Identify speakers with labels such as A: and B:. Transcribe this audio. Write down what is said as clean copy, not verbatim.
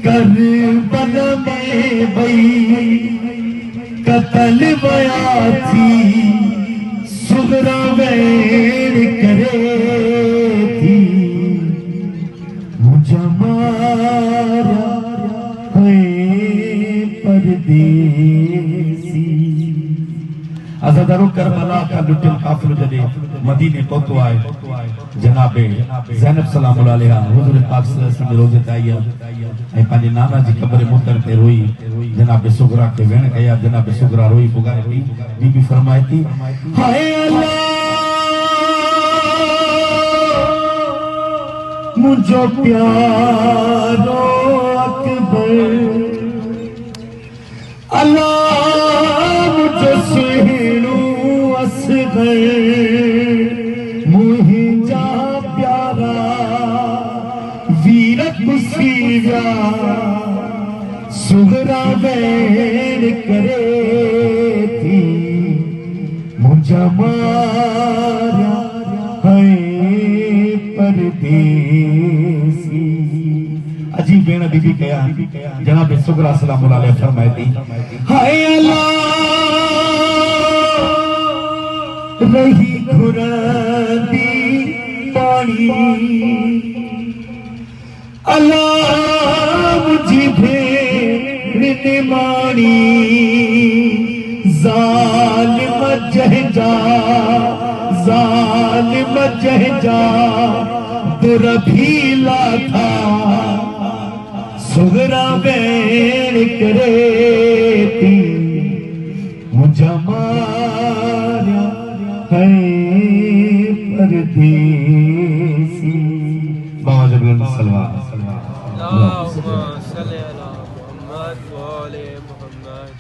A: करबला में वही कत्ल बया थी सुगरा वैर करे थी मुझे मारा है परदेसी। अज़ादारो करबला का लुटिल काफिर जदे मदीने पहुंचो आए जनाबे ज़ैनब सलामुल्लाह अलैहा हुज़ूर पाक सल्लल्लाहु अलैहि वसल्लम रोज़े ताया ऐ पांजे नाना जी कब्र मुतर ते रोई जनाबे सुगरा के वेण कया जनाबे सुगरा रोई पुगारे थी बीबी फरमाई थी हाय अल्लाह मुझो प्यारो अकबर अल्लाह मुझो सुहिणो असगर मुहिंजा प्यारा वीर कुसीरा सुगरा वैर करे थी मुझा मारा है परदेसी। अजीब बेण बीबी कया जनाब सुगरा सलामुल्लाह अलैहा फरमाई थी हाय अल्लाह रही घुरदी पानी अल्लाह मुझी भेड़ ने मानी जालिम जहजा दुर भीला था सुगरा बैर करे थी मुझे मारा है परदेसी। बाबा जबरन सलवा
B: अल्लाहुम्मा सल्ली अला मुहम्मद व आले मुहम्मद।